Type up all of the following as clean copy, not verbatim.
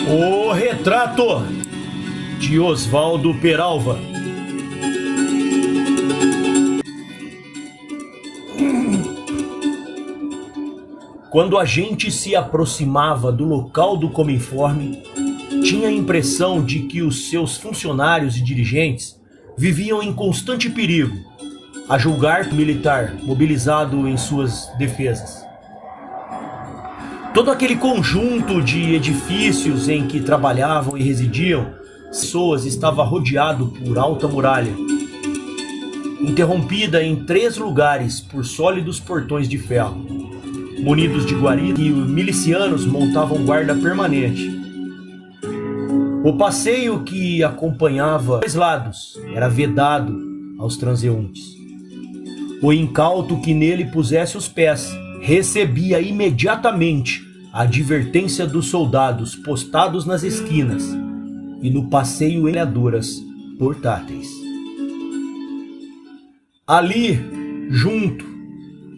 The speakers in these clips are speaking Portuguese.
O retrato de Oswaldo Peralva. Quando a gente se aproximava do local do Cominforme, tinha a impressão de que os seus funcionários e dirigentes viviam em constante perigo, a julgar o militar mobilizado em suas defesas. Todo aquele conjunto de edifícios em que trabalhavam e residiam pessoas estava rodeado por alta muralha, interrompida em 3 lugares por sólidos portões de ferro, munidos de guarida, e os milicianos montavam guarda permanente. O passeio que acompanhava 2 lados era vedado aos transeuntes. O incauto que nele pusesse os pés recebia imediatamente a advertência dos soldados postados nas esquinas e no passeio em metralhadoras portáteis. Ali, junto,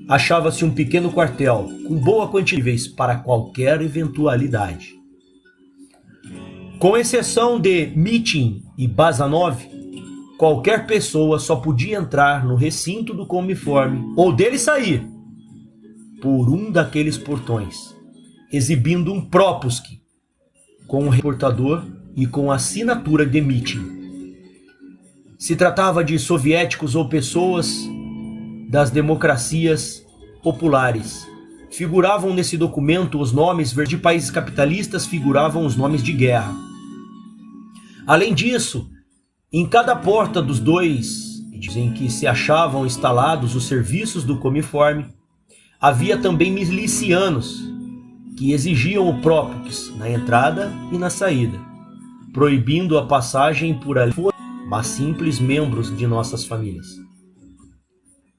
achava-se um pequeno quartel com boa quantidade para qualquer eventualidade. Com exceção de Mitin e Bazanov, qualquer pessoa só podia entrar no recinto do Cominforme ou dele sair por um daqueles portões, exibindo um propusque com um reportador e com assinatura de Mitin. Se tratava de soviéticos ou pessoas das democracias populares. Figuravam nesse documento os nomes de países capitalistas, figuravam os nomes de guerra. Além disso, em cada porta dos 2 em que se achavam instalados os serviços do Cominforme, havia também milicianos que exigiam o propus na entrada e na saída, proibindo a passagem por ali, mas simples membros de nossas famílias.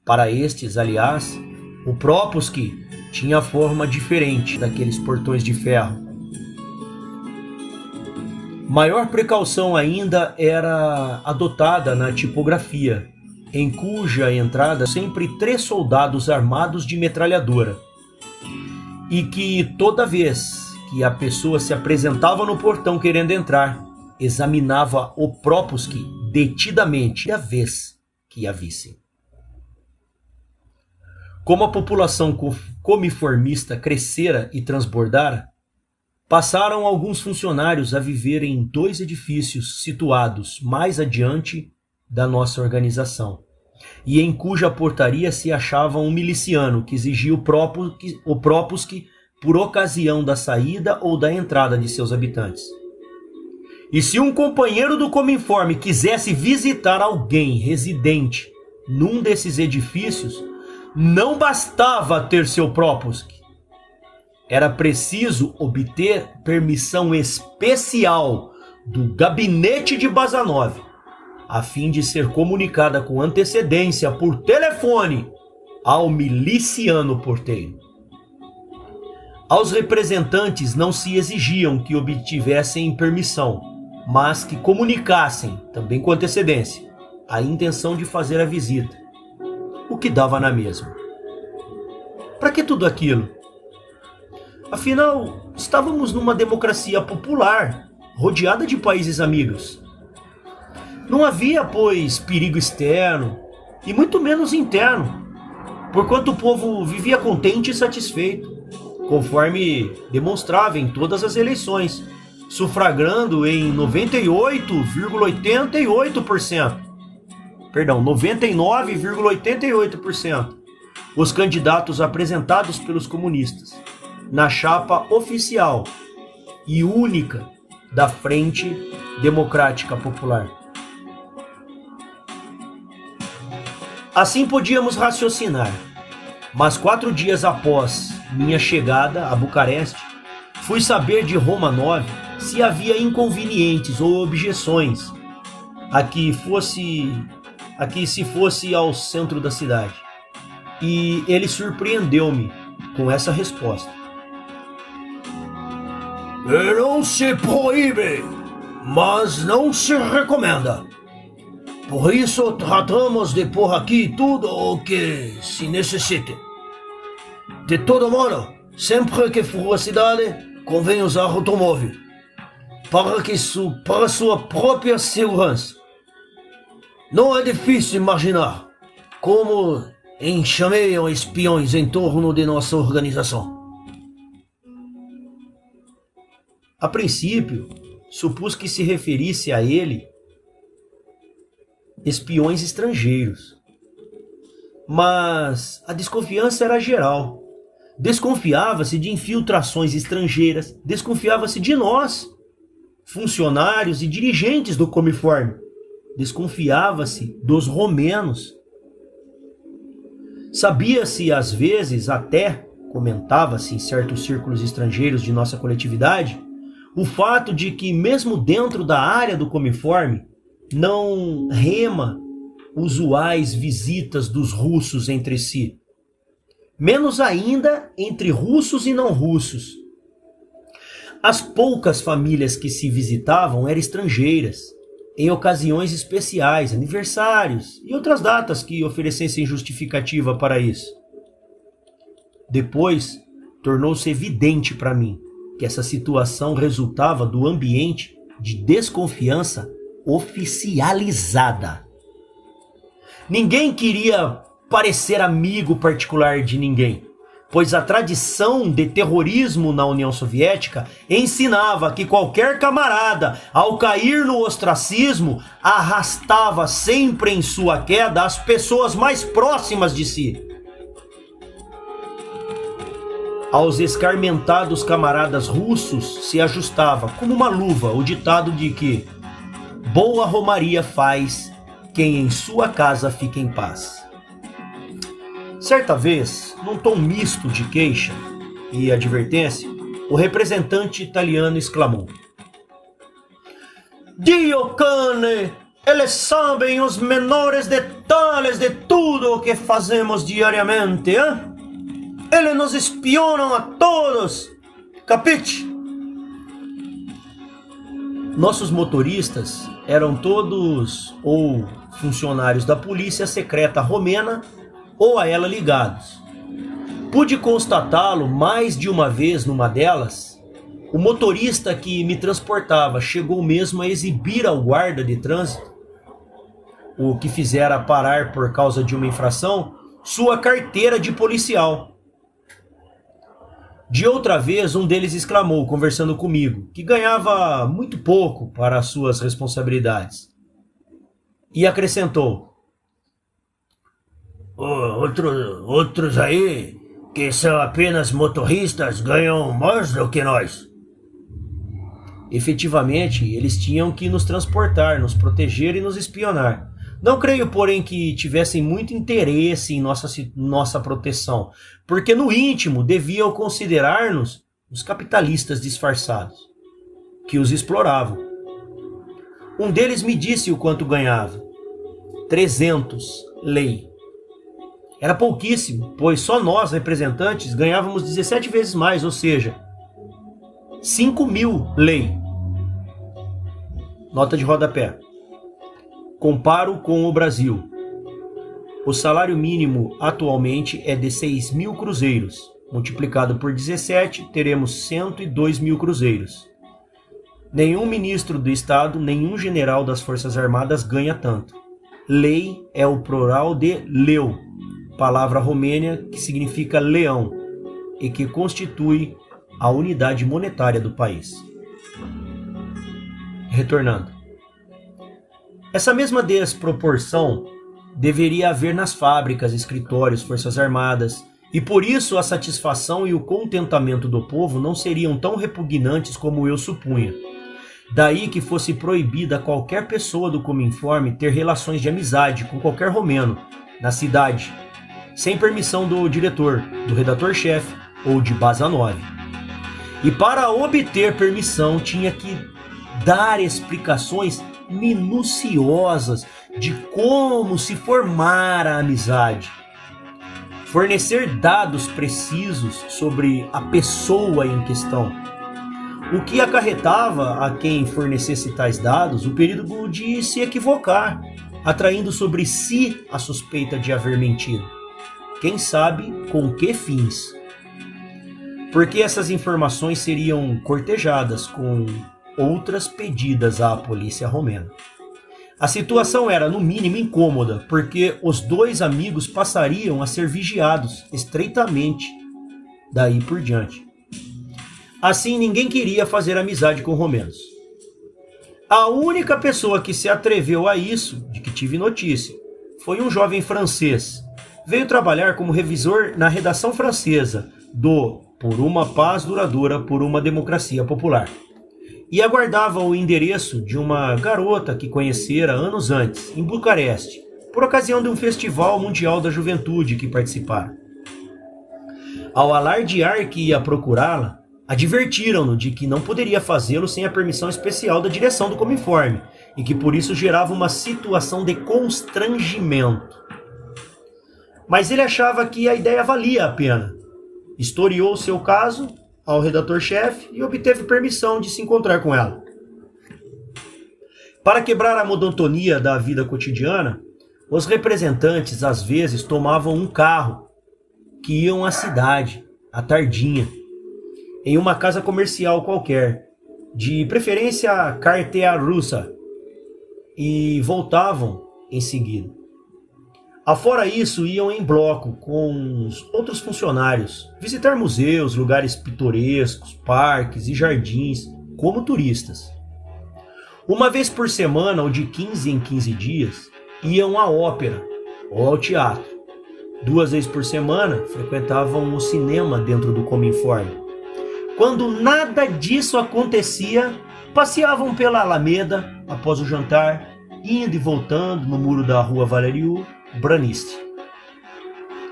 Para estes, aliás, o propusque tinha forma diferente daqueles portões de ferro. Maior precaução ainda era adotada na tipografia, em cuja entrada sempre 3 soldados armados de metralhadora, e que toda vez que a pessoa se apresentava no portão querendo entrar, examinava o propusque detidamente a vez que a vissem. Como a população comiformista crescera e transbordara, passaram alguns funcionários a viver em 2 edifícios situados mais adiante da nossa organização, e em cuja portaria se achava um miliciano que exigia o propusque por ocasião da saída ou da entrada de seus habitantes. E se um companheiro do Cominforme quisesse visitar alguém residente num desses edifícios, não bastava ter seu propusque. Era preciso obter permissão especial do gabinete de Bazanov, a fim de ser comunicada com antecedência por telefone ao miliciano porteiro. Aos representantes não se exigiam que obtivessem permissão, mas que comunicassem, também com antecedência, a intenção de fazer a visita, o que dava na mesma. Para que tudo aquilo? Afinal, estávamos numa democracia popular, rodeada de países amigos. Não havia, pois, perigo externo, e muito menos interno, porquanto o povo vivia contente e satisfeito, conforme demonstrava em todas as eleições, sufragando em 99,88% os candidatos apresentados pelos comunistas, na chapa oficial e única da Frente Democrática Popular. Assim podíamos raciocinar, mas 4 dias após minha chegada a Bucareste, fui saber de Roma 9 se havia inconvenientes ou objeções a que se fosse ao centro da cidade. E ele surpreendeu-me com essa resposta. Não se proíbe, mas não se recomenda. Por isso tratamos de pôr aqui tudo o que se necessite. De todo modo, sempre que for à cidade, convém usar automóvel. para sua própria segurança. Não é difícil imaginar como enxameiam espiões em torno de nossa organização. A princípio, supus que se referisse a ele espiões estrangeiros. Mas a desconfiança era geral. Desconfiava-se de infiltrações estrangeiras, desconfiava-se de nós, funcionários e dirigentes do Comiforme, desconfiava-se dos romenos. Sabia-se às vezes, até comentava-se em certos círculos estrangeiros de nossa coletividade, o fato de que mesmo dentro da área do Comiforme não rema usuais visitas dos russos entre si. Menos ainda entre russos e não russos. As poucas famílias que se visitavam eram estrangeiras, em ocasiões especiais, aniversários e outras datas que oferecessem justificativa para isso. Depois, tornou-se evidente para mim que essa situação resultava do ambiente de desconfiança oficializada. Ninguém queria parecer amigo particular de ninguém, pois a tradição de terrorismo na União Soviética ensinava que qualquer camarada, ao cair no ostracismo, arrastava sempre em sua queda as pessoas mais próximas de si. Aos escarmentados camaradas russos se ajustava como uma luva o ditado de que boa romaria faz quem em sua casa fica em paz. Certa vez, num tom misto de queixa e advertência, o representante italiano exclamou: Dio cane, eles sabem os menores detalhes de tudo o que fazemos diariamente, hein? Eles nos espionam a todos, capite? Nossos motoristas eram todos ou funcionários da polícia secreta romena ou a ela ligados. Pude constatá-lo mais de uma vez numa delas. O motorista que me transportava chegou mesmo a exibir ao guarda de trânsito, o que fizera parar por causa de uma infração, sua carteira de policial. De outra vez, um deles exclamou, conversando comigo, que ganhava muito pouco para as suas responsabilidades. E acrescentou: outros aí, que são apenas motoristas, ganham mais do que nós. Efetivamente, eles tinham que nos transportar, nos proteger e nos espionar. Não creio, porém, que tivessem muito interesse em nossa proteção, porque no íntimo deviam considerar-nos os capitalistas disfarçados, que os exploravam. Um deles me disse o quanto ganhava: 300 lei. Era pouquíssimo, pois só nós, representantes, ganhávamos 17 vezes mais, ou seja, 5.000 lei. Nota de rodapé. Comparo com o Brasil. O salário mínimo atualmente é de 6.000 cruzeiros. Multiplicado por 17, teremos 102.000 cruzeiros. Nenhum ministro do Estado, nenhum general das Forças Armadas ganha tanto. Lei é o plural de leu, palavra romênia que significa leão e que constitui a unidade monetária do país. Retornando. Essa mesma desproporção deveria haver nas fábricas, escritórios, forças armadas, e por isso a satisfação e o contentamento do povo não seriam tão repugnantes como eu supunha. Daí que fosse proibida a qualquer pessoa do Cominforme ter relações de amizade com qualquer romeno na cidade, sem permissão do diretor, do redator-chefe ou de Bazanov. E para obter permissão tinha que dar explicações minuciosas de como se formara a amizade, fornecer dados precisos sobre a pessoa em questão, o que acarretava a quem fornecesse tais dados o perigo de se equivocar, atraindo sobre si a suspeita de haver mentido. Quem sabe com que fins? Porque essas informações seriam cortejadas com outras pedidas à polícia romena. A situação era, no mínimo, incômoda, porque os dois amigos passariam a ser vigiados estreitamente daí por diante. Assim, ninguém queria fazer amizade com romenos. A única pessoa que se atreveu a isso, de que tive notícia, foi um jovem francês. Veio trabalhar como revisor na redação francesa do Por uma Paz Duradoura por uma Democracia Popular. E aguardava o endereço de uma garota que conhecera anos antes, em Bucareste, por ocasião de um festival mundial da juventude que participara. Ao alardear que ia procurá-la, advertiram-no de que não poderia fazê-lo sem a permissão especial da direção do Cominforme, e que por isso gerava uma situação de constrangimento. Mas ele achava que a ideia valia a pena. Historiou seu caso ao redator-chefe e obteve permissão de se encontrar com ela. Para quebrar a monotonia da vida cotidiana, os representantes às vezes tomavam um carro que iam à cidade, à tardinha, em uma casa comercial qualquer, de preferência carteira russa, e voltavam em seguida. Afora isso, iam em bloco com os outros funcionários, visitar museus, lugares pitorescos, parques e jardins, como turistas. Uma vez por semana, ou de 15 em 15 dias, iam à ópera ou ao teatro. 2 vezes por semana, frequentavam o cinema dentro do Cominforme. Quando nada disso acontecia, passeavam pela Alameda após o jantar, indo e voltando no muro da rua Valeriu Branisti,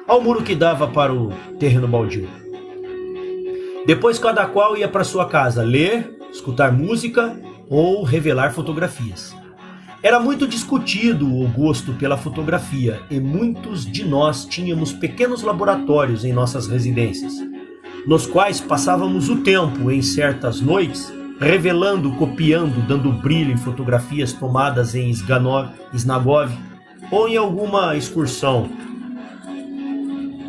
ao muro que dava para o terreno baldio. Depois cada qual ia para sua casa ler, escutar música ou revelar fotografias. Era muito discutido o gosto pela fotografia e muitos de nós tínhamos pequenos laboratórios em nossas residências, nos quais passávamos o tempo em certas noites, revelando, copiando, dando brilho em fotografias tomadas em Snagov ou em alguma excursão.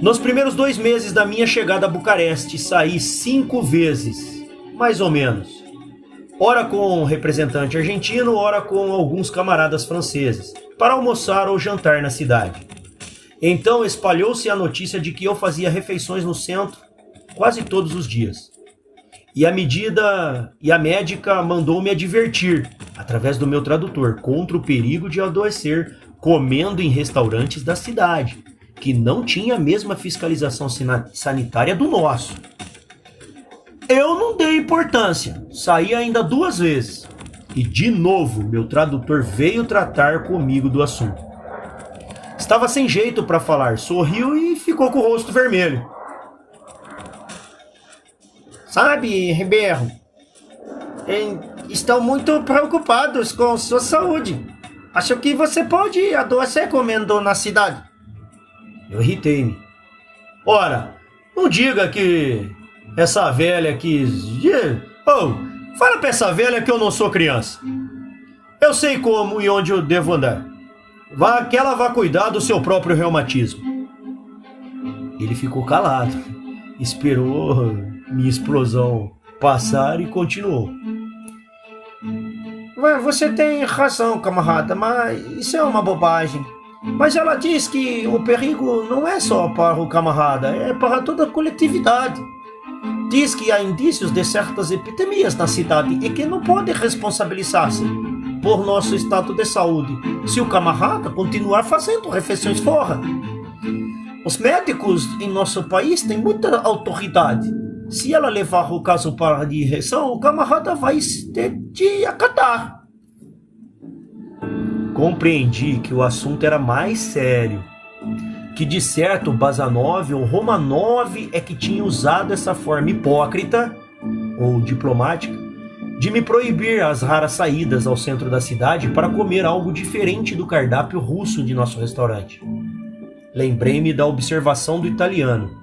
Nos primeiros 2 meses da minha chegada a Bucareste, saí 5 vezes, mais ou menos. Ora com um representante argentino, ora com alguns camaradas franceses, para almoçar ou jantar na cidade. Então espalhou-se a notícia de que eu fazia refeições no centro quase todos os dias. E a médica mandou-me advertir, através do meu tradutor, contra o perigo de adoecer comendo em restaurantes da cidade, que não tinha a mesma fiscalização sanitária do nosso. Eu não dei importância, saí ainda 2 vezes. E de novo, meu tradutor veio tratar comigo do assunto. Estava sem jeito para falar, sorriu e ficou com o rosto vermelho. Sabe, Ribeiro, estão muito preocupados com sua saúde. Acho que você pode adoecer comendo na cidade. Eu irritei-me. Ora, não diga que essa velha quis... fala pra essa velha que eu não sou criança. Eu sei como e onde eu devo andar. Que ela vá cuidar do seu próprio reumatismo. Ele ficou calado. Esperou minha explosão passar e continuou. Você tem razão, camarada, mas isso é uma bobagem. Mas ela diz que o perigo não é só para o camarada, é para toda a coletividade. Diz que há indícios de certas epidemias na cidade e que não pode responsabilizar-se por nosso estado de saúde se o camarada continuar fazendo refeições fora. Os médicos em nosso país têm muita autoridade. Se ela levar o caso para a direção, o camarada vai ter de acatar. Compreendi que o assunto era mais sério. Que de certo Bazanov ou Romanov é que tinha usado essa forma hipócrita, ou diplomática, de me proibir as raras saídas ao centro da cidade para comer algo diferente do cardápio russo de nosso restaurante. Lembrei-me da observação do italiano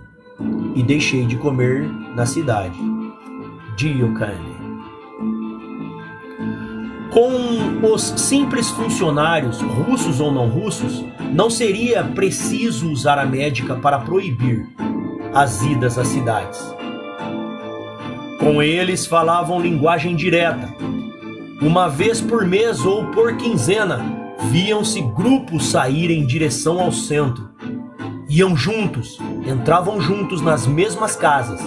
e deixei de comer na cidade. Dio cane. Com os simples funcionários, russos ou não russos, não seria preciso usar a médica para proibir as idas às cidades. Com eles falavam linguagem direta, Uma vez por mês ou por quinzena, viam-se grupos sair em direção ao centro. Iam juntos, entravam juntos nas mesmas casas,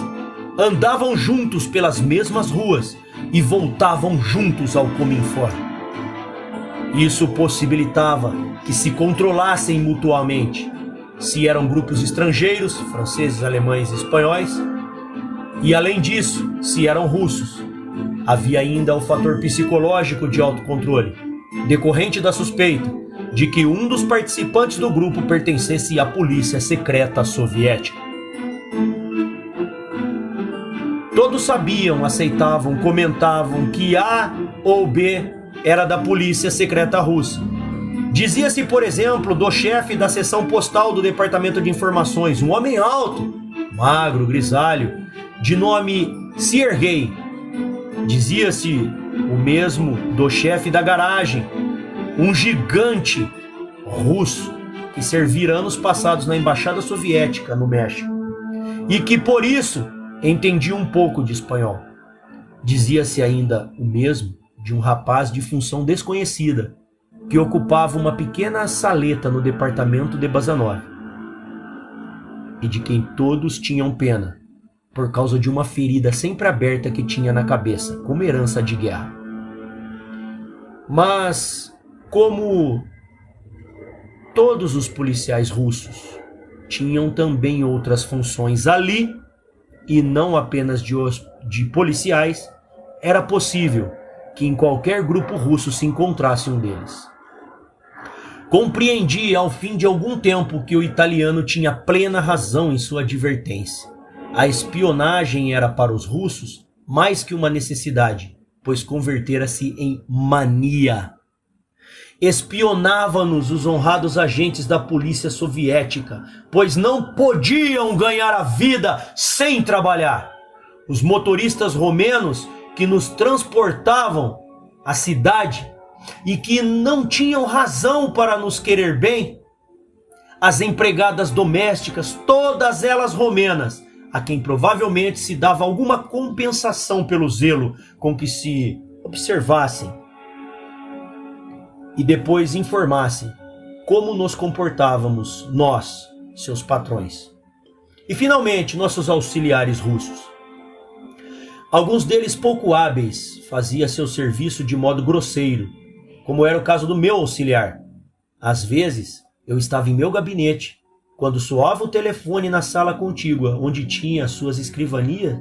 andavam juntos pelas mesmas ruas e voltavam juntos ao Cominform. Isso possibilitava que se controlassem mutuamente, se eram grupos estrangeiros, franceses, alemães e espanhóis, e além disso, se eram russos. Havia ainda o fator psicológico de autocontrole, decorrente da suspeita de que um dos participantes do grupo pertencesse à polícia secreta soviética. Todos sabiam, aceitavam, comentavam que A ou B era da polícia secreta russa. Dizia-se, por exemplo, do chefe da seção postal do Departamento de Informações, um homem alto, magro, grisalho, de nome Sergei. Dizia-se o mesmo do chefe da garagem, um gigante russo que servira anos passados na Embaixada Soviética no México e que por isso entendia um pouco de espanhol. Dizia-se ainda o mesmo de um rapaz de função desconhecida que ocupava uma pequena saleta no departamento de Bazanov e de quem todos tinham pena por causa de uma ferida sempre aberta que tinha na cabeça, como herança de guerra. Mas, como todos os policiais russos tinham também outras funções ali, e não apenas de policiais, era possível que em qualquer grupo russo se encontrasse um deles. Compreendi ao fim de algum tempo que o italiano tinha plena razão em sua advertência. A espionagem era para os russos mais que uma necessidade, pois convertera-se em mania. Espionava-nos os honrados agentes da polícia soviética, pois não podiam ganhar a vida sem trabalhar. Os motoristas romenos que nos transportavam à cidade e que não tinham razão para nos querer bem, as empregadas domésticas, todas elas romenas, a quem provavelmente se dava alguma compensação pelo zelo com que se observassem e depois informassem como nos comportávamos nós, seus patrões. E finalmente, nossos auxiliares russos. Alguns deles pouco hábeis faziam seu serviço de modo grosseiro, como era o caso do meu auxiliar. Às vezes, eu estava em meu gabinete, quando soava o telefone na sala contígua, onde tinha suas escrivaninhas,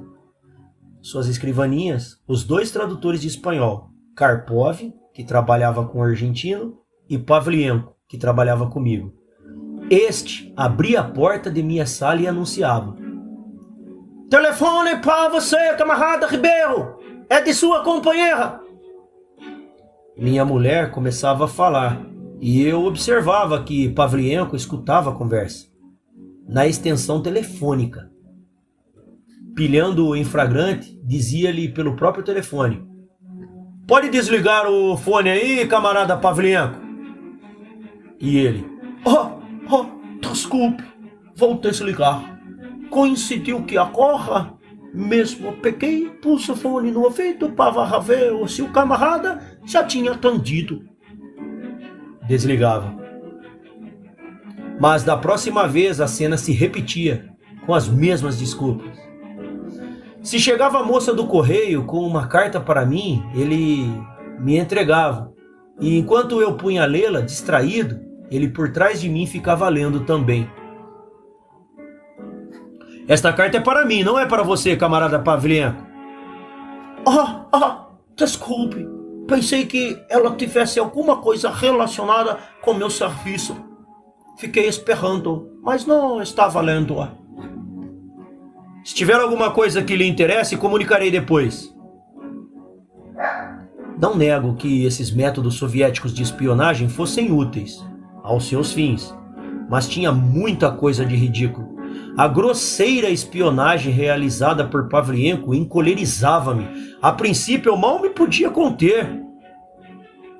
os dois tradutores de espanhol, Karpov, que trabalhava com o argentino, e Pavlienko, que trabalhava comigo. Este abria a porta de minha sala e anunciava: "Telefone para você, camarada Ribeiro! É de sua companheira!" Minha mulher começava a falar, e eu observava que Pavlienko escutava a conversa na extensão telefônica. Pilhando em flagrante, dizia-lhe pelo próprio telefone: "Pode desligar o fone aí, camarada Pavlienko?" E ele: Desculpe, vou desligar. Coincidiu que agora mesmo peguei, pus o fone no ouvido para ver se o camarada já tinha atendido." Desligava. Mas da próxima vez a cena se repetia, com as mesmas desculpas. Se chegava a moça do correio com uma carta para mim, ele me entregava. E enquanto eu punha a lê-la, distraído, ele por trás de mim ficava lendo também. "Esta carta é para mim, não é para você, camarada Pavlienko." Desculpe. Pensei que ela tivesse alguma coisa relacionada com meu serviço. Fiquei esperando, mas não estava lendo-a. Se tiver alguma coisa que lhe interesse, comunicarei depois. Não nego que esses métodos soviéticos de espionagem fossem úteis aos seus fins, mas tinha muita coisa de ridículo. A grosseira espionagem realizada por Pavlienko encolerizava-me. A princípio eu mal me podia conter,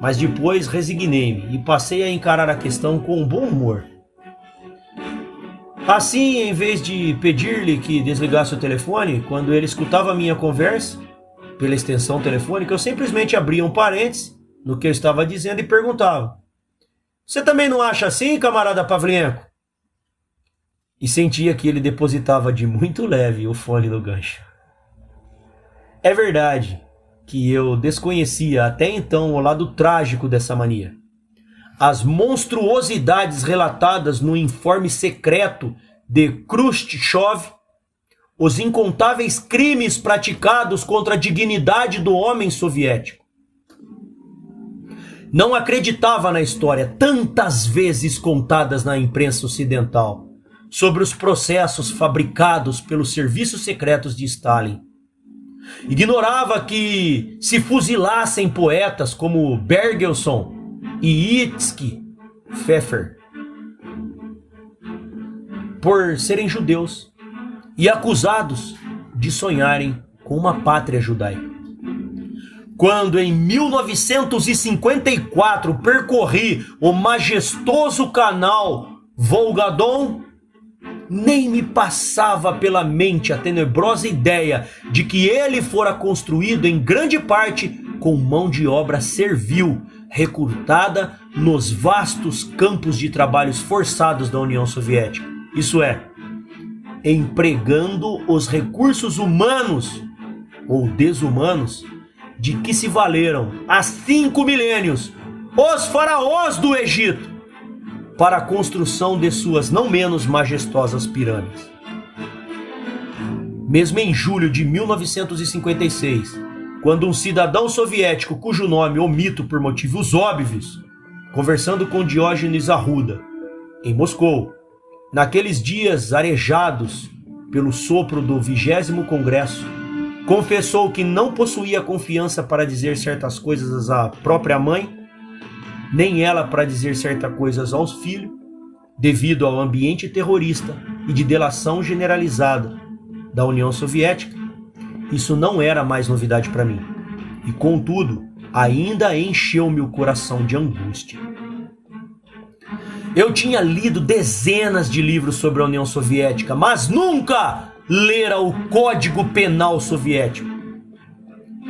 mas depois resignei-me e passei a encarar a questão com um bom humor. Assim, em vez de pedir-lhe que desligasse o telefone, quando ele escutava a minha conversa, pela extensão telefônica, eu simplesmente abria um parêntese no que eu estava dizendo e perguntava: você também não acha assim, camarada Pavlienko? E sentia que ele depositava de muito leve o fone no gancho. É verdade que eu desconhecia até então o lado trágico dessa mania. As monstruosidades relatadas no informe secreto de Khrushchev, os incontáveis crimes praticados contra a dignidade do homem soviético. Não acreditava na história tantas vezes contadas na imprensa ocidental sobre os processos fabricados pelos serviços secretos de Stalin. Ignorava que se fuzilassem poetas como Bergelson e Itzhak Pfeffer por serem judeus e acusados de sonharem com uma pátria judaica. Quando em 1954 percorri o majestoso canal Volga-Don, nem me passava pela mente a tenebrosa ideia de que ele fora construído em grande parte com mão de obra servil, recrutada nos vastos campos de trabalhos forçados da União Soviética. Isso é, empregando os recursos humanos ou desumanos de que se valeram há 5 milênios os faraós do Egito para a construção de suas não menos majestosas pirâmides. Mesmo em julho de 1956, quando um cidadão soviético cujo nome omito por motivos óbvios, conversando com Diógenes Arruda, em Moscou, naqueles dias arejados pelo sopro do 20º Congresso, confessou que não possuía confiança para dizer certas coisas à própria mãe, nem ela para dizer certas coisas aos filhos, devido ao ambiente terrorista e de delação generalizada da União Soviética. Isso não era mais novidade para mim, e contudo, ainda encheu-me o coração de angústia. Eu tinha lido dezenas de livros sobre a União Soviética, mas nunca lera o Código Penal Soviético.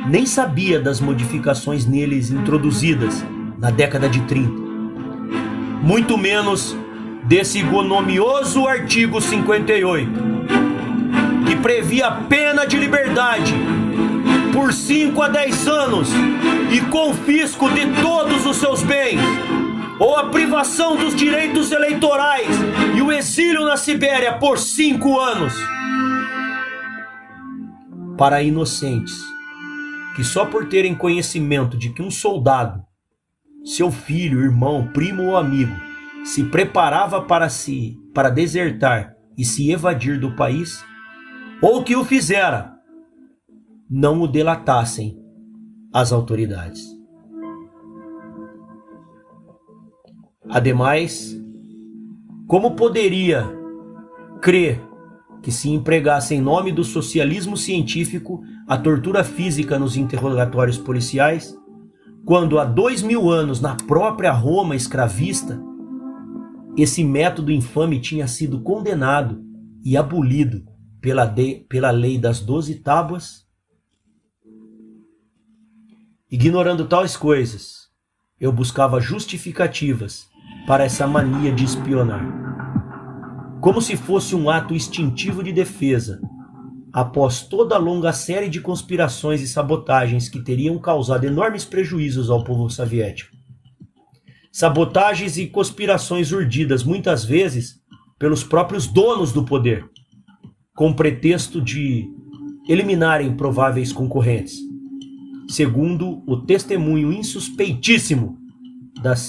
Nem sabia das modificações neles introduzidas na década de 30. Muito menos desse ignominioso artigo 58, que previa a pena de liberdade por 5 a 10 anos e confisco de todos os seus bens, ou a privação dos direitos eleitorais e o exílio na Sibéria por 5 anos. Para inocentes que só por terem conhecimento de que um soldado, seu filho, irmão, primo ou amigo, se preparava para desertar e se evadir do país, ou que o fizera, não o delatassem às autoridades. Ademais, como poderia crer que se empregasse em nome do socialismo científico a tortura física nos interrogatórios policiais, quando há 2000 anos, na própria Roma escravista, esse método infame tinha sido condenado e abolido pela lei das 12 tábuas? Ignorando tais coisas, eu buscava justificativas para essa mania de espionar, como se fosse um ato instintivo de defesa, após toda a longa série de conspirações e sabotagens que teriam causado enormes prejuízos ao povo soviético. Sabotagens e conspirações urdidas muitas vezes pelos próprios donos do poder, com pretexto de eliminarem prováveis concorrentes, segundo o testemunho insuspeitíssimo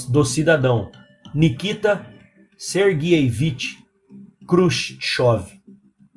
do cidadão Nikita Sergeyevich Khrushchev.